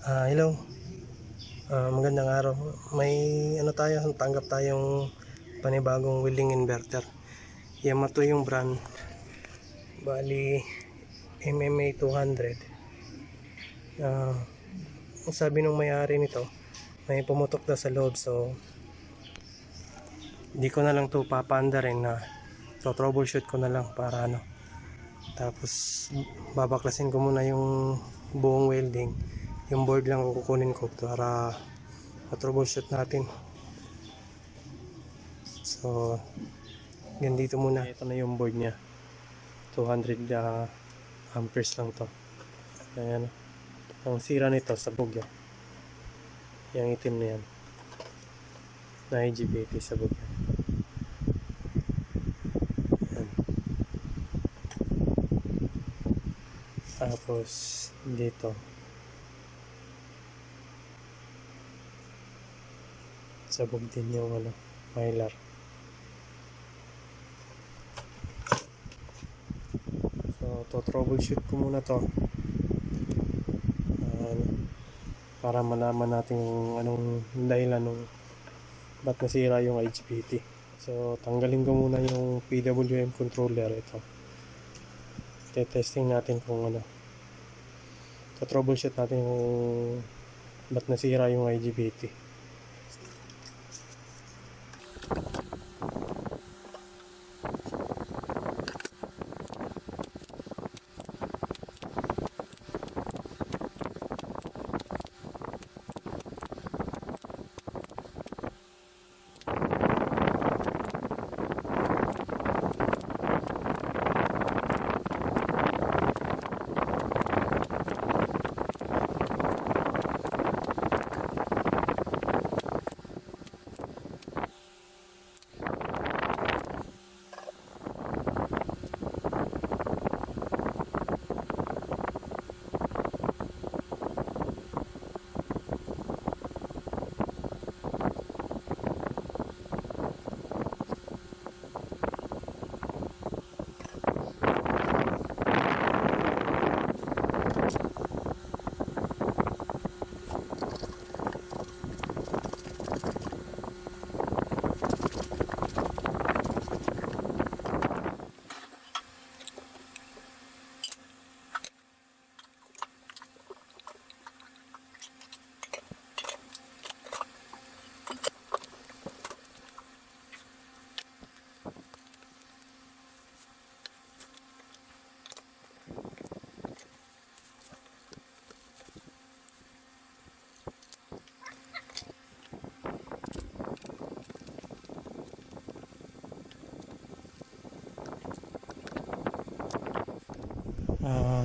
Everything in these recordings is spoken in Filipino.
Hello. Magandang araw. May tanggap tayong panibagong welding inverter. YAMATO yung brand. Bali MMA-200. Ang sabi nung may-ari nito, may pumutok daw sa loob, so di ko na lang to papaanda rin na troubleshoot ko na lang para tapos babaklasin ko muna yung buong welding. Yung board lang kukunin ko para troubleshoot natin. So ganito muna. Ito na yung board niya, 200 amperes lang to. Ayan. Ang sira nito sabog yan, yung itim na yan na IGBT sabog yan. Ayan. Tapos dito sabog din yung mylar. So troubleshoot ko muna to para malaman natin yung anong dahilan nung ba't nasira yung IGBT. So tanggalin ko muna yung PWM controller. Ito testing natin kung troubleshoot natin kung ba't nasira yung IGBT.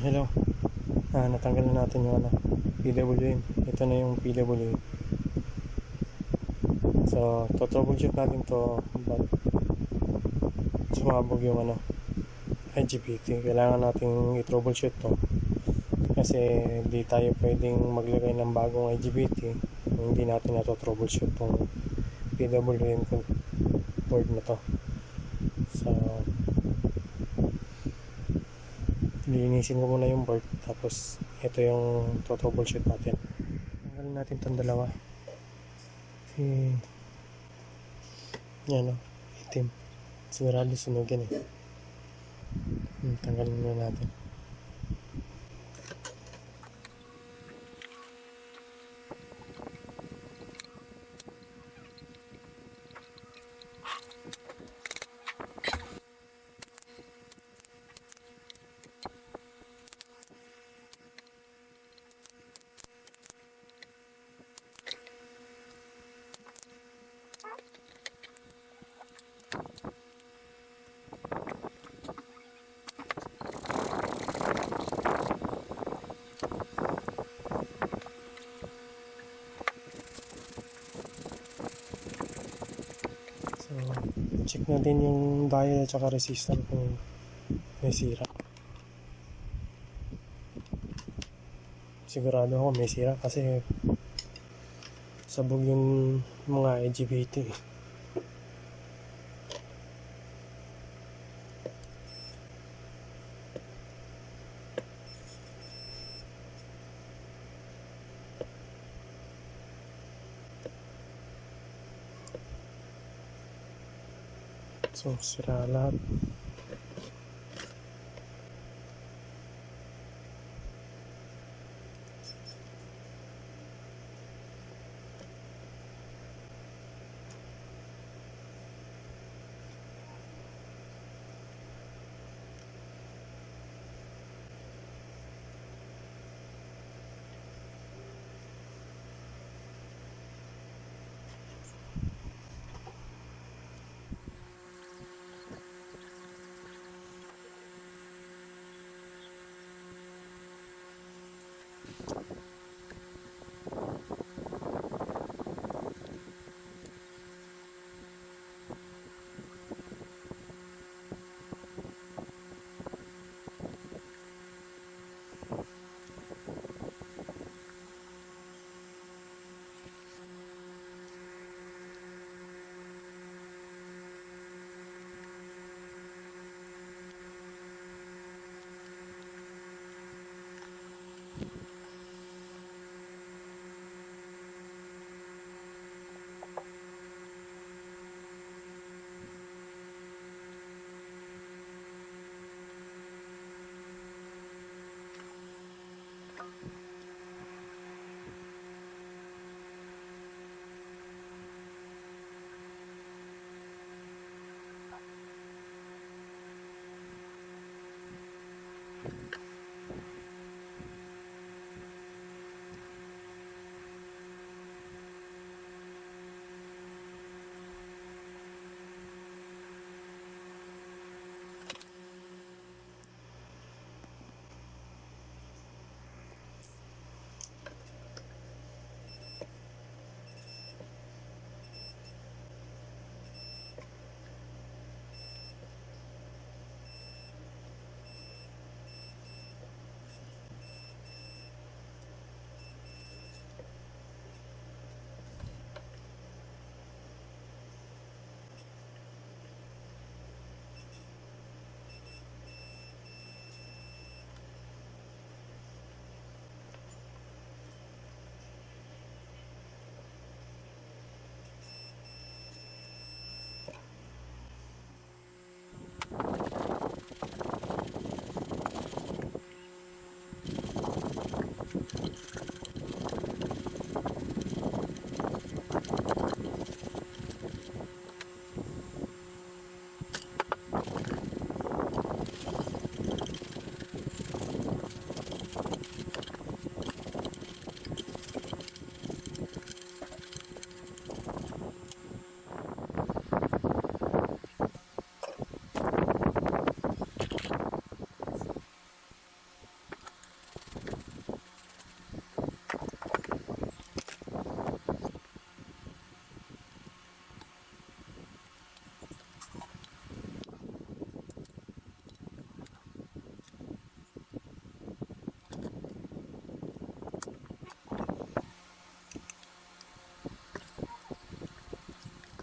Hello. Natanggal na natin yung PWM. Ito na yung PWM. So troubleshoot natin to ba't sumabog yung IGBT. Kailangan natin i-troubleshoot to kasi hindi tayo pwedeng maglagay ng bagong IGBT kung hindi natin troubleshoot tong PWM board na to. So linisin ko muna yung board, tapos ito yung troubleshoot natin. Tanggalin natin itong dalawa yan itim, sigurado sunugin tanggalin muna natin. Check natin yung dial at saka resistor kung may sira. Sigurado ako may sira kasi sabog yung mga IGBT. So, sira lahat.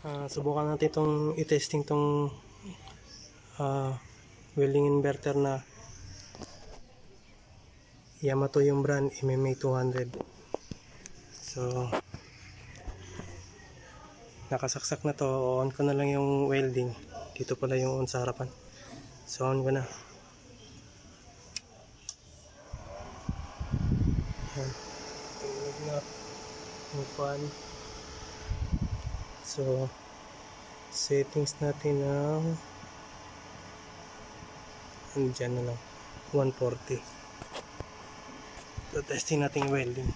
Subukan natin itong i-testing itong welding inverter na YAMATO yung brand, MMA-200. So nakasaksak na to. On ko na lang yung welding. Dito pala yung on sa harapan. So on ko na. Yan. Tingnan na yung fan. So settings natin ng andyan na lang 140. So testing natin yung welding.